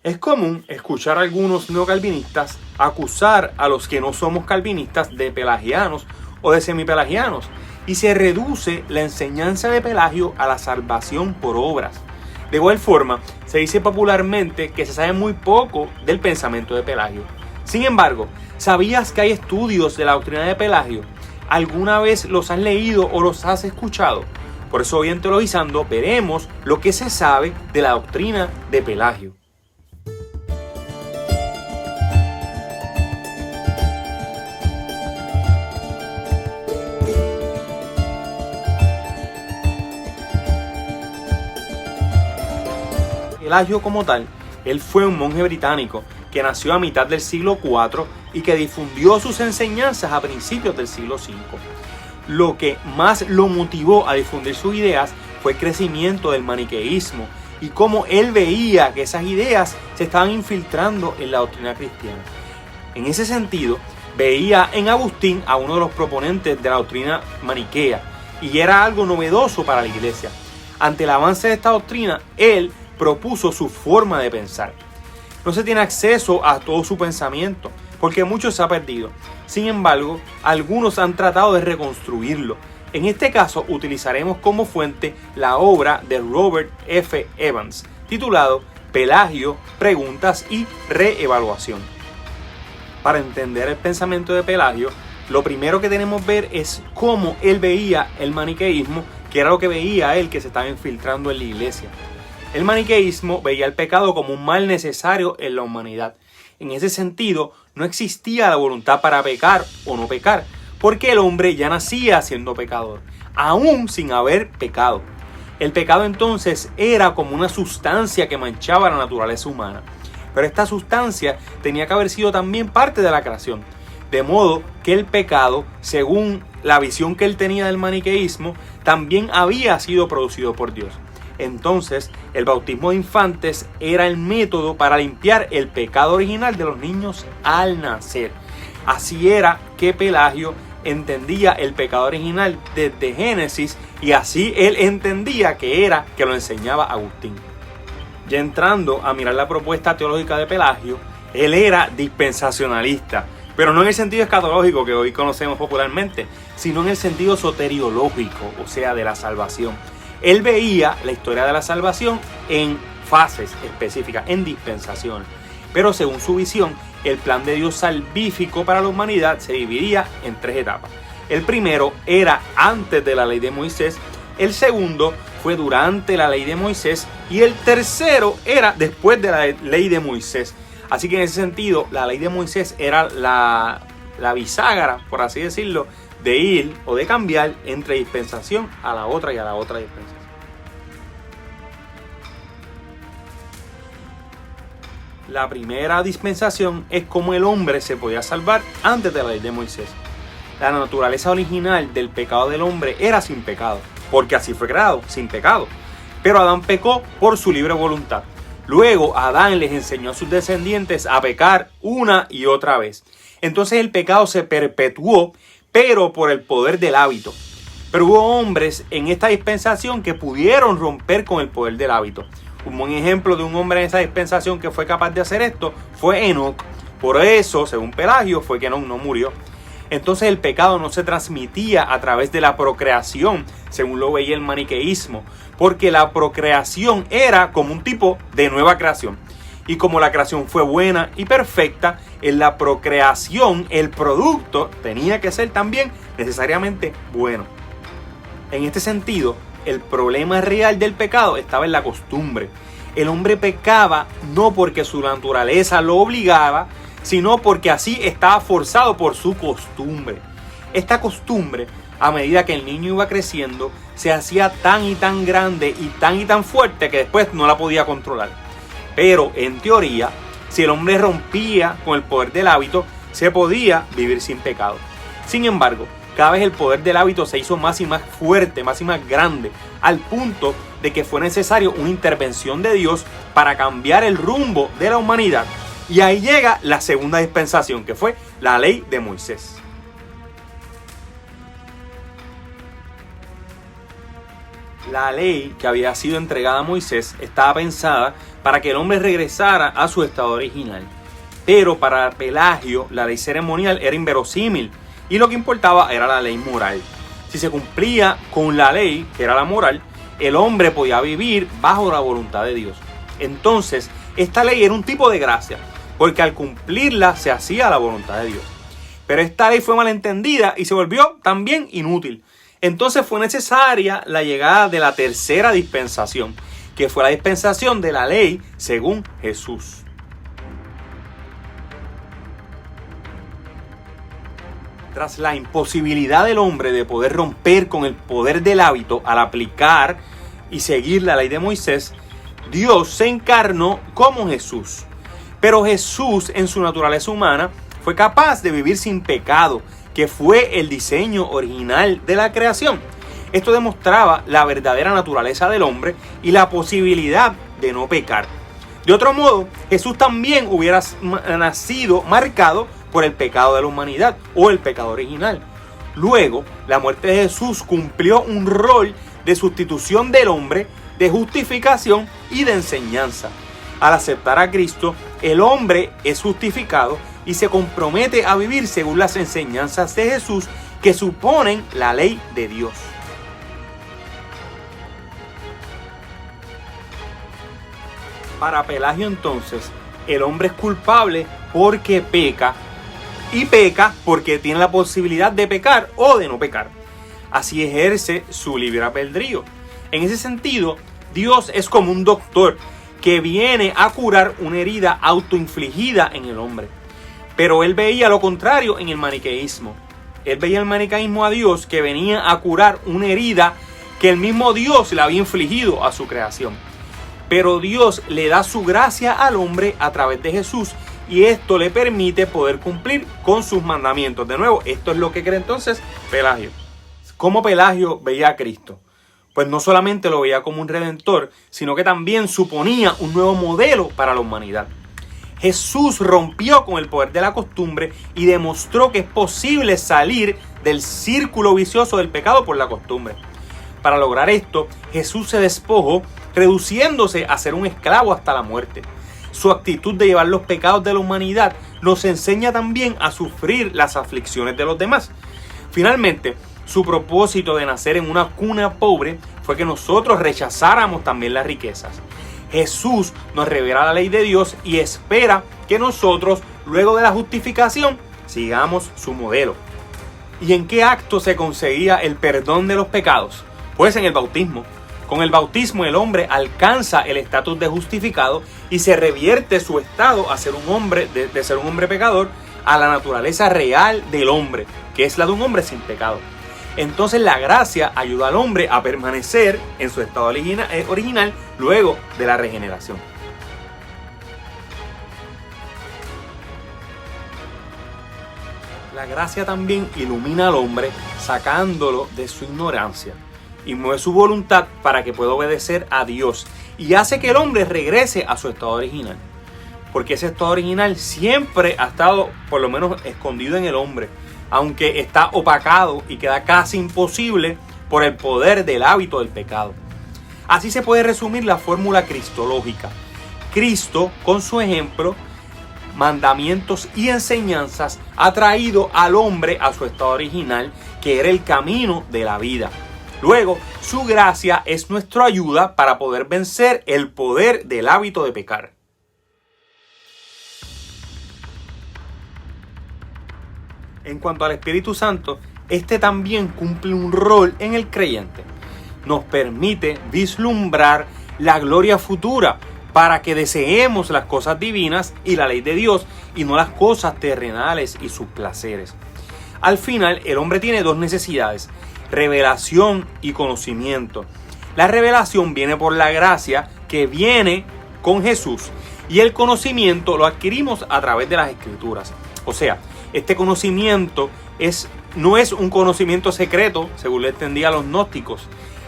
Es común escuchar a algunos neocalvinistas acusar a los que no somos calvinistas de pelagianos o de semipelagianos, y se reduce la enseñanza de Pelagio a la salvación por obras. De igual forma, se dice popularmente que se sabe muy poco del pensamiento de Pelagio. Sin embargo, ¿sabías que hay estudios de la doctrina de Pelagio? ¿Alguna vez los has leído o los has escuchado? Por eso hoy en Teologizando veremos lo que se sabe de la doctrina de Pelagio. Pelagio como tal, él fue un monje británico que nació a mitad del siglo IV y que difundió sus enseñanzas a principios del siglo V. Lo que más lo motivó a difundir sus ideas fue el crecimiento del maniqueísmo y cómo él veía que esas ideas se estaban infiltrando en la doctrina cristiana. En ese sentido, veía en Agustín a uno de los proponentes de la doctrina maniquea, y era algo novedoso para la iglesia. Ante el avance de esta doctrina, él propuso su forma de pensar. No se tiene acceso a todo su pensamiento, porque mucho se ha perdido. Sin embargo, algunos han tratado de reconstruirlo. En este caso, utilizaremos como fuente la obra de Robert F. Evans, titulado Pelagio, Preguntas y Reevaluación. Para entender el pensamiento de Pelagio, lo primero que tenemos que ver es cómo él veía el maniqueísmo, que era lo que veía él que se estaba infiltrando en la iglesia. El maniqueísmo veía el pecado como un mal necesario en la humanidad. En ese sentido, no existía la voluntad para pecar o no pecar, porque el hombre ya nacía siendo pecador, aún sin haber pecado. El pecado entonces era como una sustancia que manchaba la naturaleza humana, pero esta sustancia tenía que haber sido también parte de la creación, de modo que el pecado, según la visión que él tenía del maniqueísmo, también había sido producido por Dios. Entonces, el bautismo de infantes era el método para limpiar el pecado original de los niños al nacer. Así era que Pelagio entendía el pecado original desde Génesis, y así él entendía que lo enseñaba Agustín. Ya entrando a mirar la propuesta teológica de Pelagio, él era dispensacionalista, pero no en el sentido escatológico que hoy conocemos popularmente, sino en el sentido soteriológico, o sea, de la salvación. Él veía la historia de la salvación en fases específicas, en dispensaciones. Pero según su visión, el plan de Dios salvífico para la humanidad se dividía en 3 etapas. El primero era antes de la ley de Moisés, el segundo fue durante la ley de Moisés y el tercero era después de la ley de Moisés. Así que en ese sentido, la ley de Moisés era la bisagra, por así decirlo, de ir o de cambiar entre dispensación a la otra y a la otra dispensación. La primera dispensación es cómo el hombre se podía salvar antes de la ley de Moisés. La naturaleza original del pecado del hombre era sin pecado, porque así fue creado, sin pecado. Pero Adán pecó por su libre voluntad. Luego Adán les enseñó a sus descendientes a pecar una y otra vez. Entonces el pecado se perpetuó, pero por el poder del hábito. Pero hubo hombres en esta dispensación que pudieron romper con el poder del hábito. Un buen ejemplo de un hombre en esa dispensación que fue capaz de hacer esto fue Enoc. Por eso, según Pelagio, fue que Enoc no murió. Entonces el pecado no se transmitía a través de la procreación, según lo veía el maniqueísmo, porque la procreación era como un tipo de nueva creación. Y como la creación fue buena y perfecta, en la procreación el producto tenía que ser también necesariamente bueno. En este sentido, el problema real del pecado estaba en la costumbre. El hombre pecaba no porque su naturaleza lo obligaba, sino porque así estaba forzado por su costumbre. Esta costumbre, a medida que el niño iba creciendo, se hacía tan y tan grande y tan fuerte que después no la podía controlar. Pero en teoría, si el hombre rompía con el poder del hábito, se podía vivir sin pecado. Sin embargo, cada vez el poder del hábito se hizo más y más fuerte, más y más grande, al punto de que fue necesario una intervención de Dios para cambiar el rumbo de la humanidad. Y ahí llega la segunda dispensación, que fue la ley de Moisés. La ley que había sido entregada a Moisés estaba pensada para que el hombre regresara a su estado original. Pero para Pelagio la ley ceremonial era inverosímil y lo que importaba era la ley moral. Si se cumplía con la ley, que era la moral, el hombre podía vivir bajo la voluntad de Dios. Entonces, esta ley era un tipo de gracia, porque al cumplirla se hacía la voluntad de Dios. Pero esta ley fue malentendida y se volvió también inútil. Entonces fue necesaria la llegada de la tercera dispensación, que fue la dispensación de la ley según Jesús. Tras la imposibilidad del hombre de poder romper con el poder del hábito al aplicar y seguir la ley de Moisés, Dios se encarnó como Jesús. Pero Jesús, en su naturaleza humana, fue capaz de vivir sin pecado, que fue el diseño original de la creación. Esto demostraba la verdadera naturaleza del hombre y la posibilidad de no pecar. De otro modo, Jesús también hubiera nacido marcado por el pecado de la humanidad o el pecado original. Luego, la muerte de Jesús cumplió un rol de sustitución del hombre, de justificación y de enseñanza. Al aceptar a Cristo, el hombre es justificado y se compromete a vivir según las enseñanzas de Jesús que suponen la ley de Dios. Para Pelagio entonces, el hombre es culpable porque peca y peca porque tiene la posibilidad de pecar o de no pecar. Así ejerce su libre albedrío. En ese sentido, Dios es como un doctor que viene a curar una herida autoinfligida en el hombre. Pero él veía lo contrario en el maniqueísmo. Él veía el maniqueísmo a Dios que venía a curar una herida que el mismo Dios le había infligido a su creación. Pero Dios le da su gracia al hombre a través de Jesús y esto le permite poder cumplir con sus mandamientos. De nuevo, esto es lo que cree entonces Pelagio. ¿Cómo Pelagio veía a Cristo? Pues no solamente lo veía como un redentor, sino que también suponía un nuevo modelo para la humanidad. Jesús rompió con el poder de la costumbre y demostró que es posible salir del círculo vicioso del pecado por la costumbre. Para lograr esto, Jesús se despojó, reduciéndose a ser un esclavo hasta la muerte. Su actitud de llevar los pecados de la humanidad nos enseña también a sufrir las aflicciones de los demás. Finalmente, su propósito de nacer en una cuna pobre fue que nosotros rechazáramos también las riquezas. Jesús nos revela la ley de Dios y espera que nosotros, luego de la justificación, sigamos su modelo. ¿Y en qué acto se conseguía el perdón de los pecados? Pues en el bautismo. Con el bautismo el hombre alcanza el estatus de justificado y se revierte su estado a ser un hombre, de ser un hombre pecador, a la naturaleza real del hombre, que es la de un hombre sin pecado. Entonces la gracia ayuda al hombre a permanecer en su estado original luego de la regeneración. La gracia también ilumina al hombre sacándolo de su ignorancia y mueve su voluntad para que pueda obedecer a Dios y hace que el hombre regrese a su estado original. Porque ese estado original siempre ha estado por lo menos escondido en el hombre, aunque está opacado y queda casi imposible por el poder del hábito del pecado. Así se puede resumir la fórmula cristológica. Cristo, con su ejemplo, mandamientos y enseñanzas, ha traído al hombre a su estado original, que era el camino de la vida. Luego, su gracia es nuestra ayuda para poder vencer el poder del hábito de pecar. En cuanto al Espíritu Santo, este también cumple un rol en el creyente. Nos permite vislumbrar la gloria futura para que deseemos las cosas divinas y la ley de Dios y no las cosas terrenales y sus placeres. Al final, el hombre tiene dos necesidades: revelación y conocimiento. La revelación viene por la gracia que viene con Jesús y el conocimiento lo adquirimos a través de las Escrituras. O sea, este conocimiento no es un conocimiento secreto, según lo entendían los gnósticos.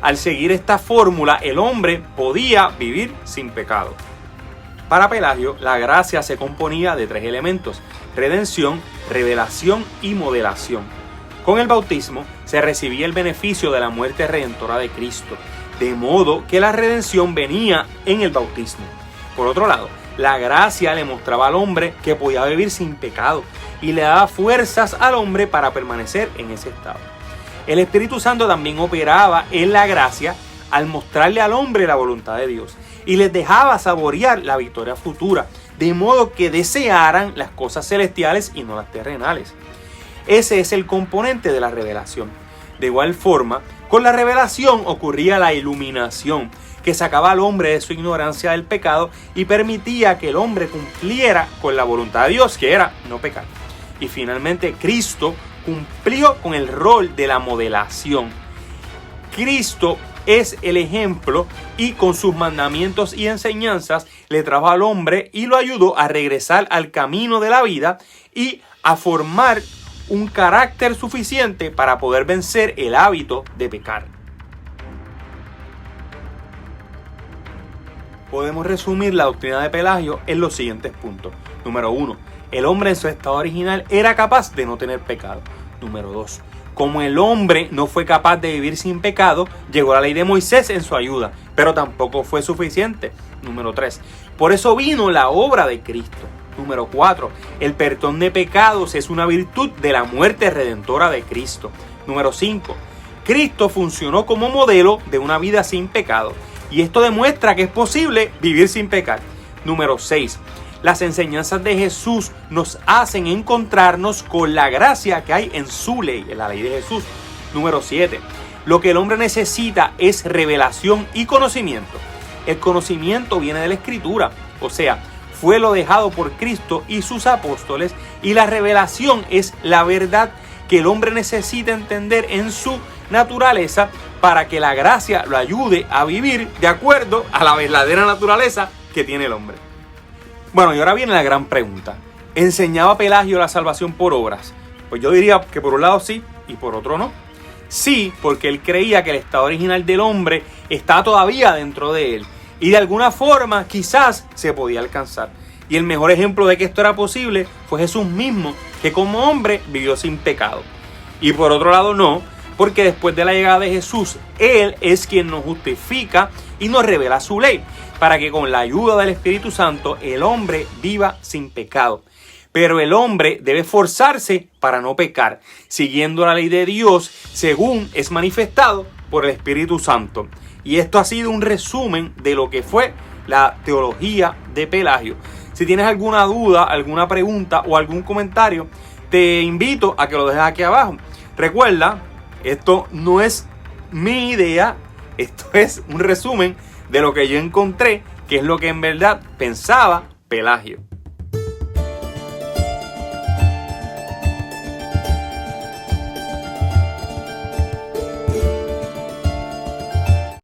Al seguir esta fórmula, el hombre podía vivir sin pecado. Para Pelagio, la gracia se componía de tres elementos: redención, revelación y modelación. Con el bautismo se recibía el beneficio de la muerte redentora de Cristo, de modo que la redención venía en el bautismo. Por otro lado, la gracia le mostraba al hombre que podía vivir sin pecado y le daba fuerzas al hombre para permanecer en ese estado. El Espíritu Santo también operaba en la gracia al mostrarle al hombre la voluntad de Dios y les dejaba saborear la victoria futura, de modo que desearan las cosas celestiales y no las terrenales. Ese es el componente de la revelación. De igual forma, con la revelación ocurría la iluminación, que sacaba al hombre de su ignorancia del pecado y permitía que el hombre cumpliera con la voluntad de Dios, que era no pecar. Y finalmente Cristo cumplió con el rol de la modelación. Cristo es el ejemplo y con sus mandamientos y enseñanzas le trajo al hombre y lo ayudó a regresar al camino de la vida y a formar un carácter suficiente para poder vencer el hábito de pecar. Podemos resumir la doctrina de Pelagio en los siguientes puntos. Número 1. El hombre en su estado original era capaz de no tener pecado. Número 2. Como el hombre no fue capaz de vivir sin pecado, llegó la ley de Moisés en su ayuda, pero tampoco fue suficiente. Número 3. Por eso vino la obra de Cristo. Número 4. El perdón de pecados es una virtud de la muerte redentora de Cristo. Número 5. Cristo funcionó como modelo de una vida sin pecado. Y esto demuestra que es posible vivir sin pecar. Número 6. Las enseñanzas de Jesús nos hacen encontrarnos con la gracia que hay en su ley, en la ley de Jesús. Número 7. Lo que el hombre necesita es revelación y conocimiento. El conocimiento viene de la Escritura, o sea, fue lo dejado por Cristo y sus apóstoles, y la revelación es la verdad que el hombre necesita entender en su naturaleza para que la gracia lo ayude a vivir de acuerdo a la verdadera naturaleza que tiene el hombre. Bueno, y ahora viene la gran pregunta. ¿Enseñaba Pelagio la salvación por obras? Pues yo diría que por un lado sí y por otro no. Sí, porque él creía que el estado original del hombre está todavía dentro de él y de alguna forma quizás se podía alcanzar. Y el mejor ejemplo de que esto era posible fue Jesús mismo, que como hombre vivió sin pecado. Y por otro lado no, porque después de la llegada de Jesús, Él es quien nos justifica y nos revela su ley, para que con la ayuda del Espíritu Santo el hombre viva sin pecado. Pero el hombre debe esforzarse para no pecar, siguiendo la ley de Dios según es manifestado por el Espíritu Santo. Y esto ha sido un resumen de lo que fue la teología de Pelagio. Si tienes alguna duda, alguna pregunta o algún comentario, te invito a que lo dejes aquí abajo. Recuerda, esto no es mi idea, esto es un resumen de lo que yo encontré, que es lo que en verdad pensaba Pelagio.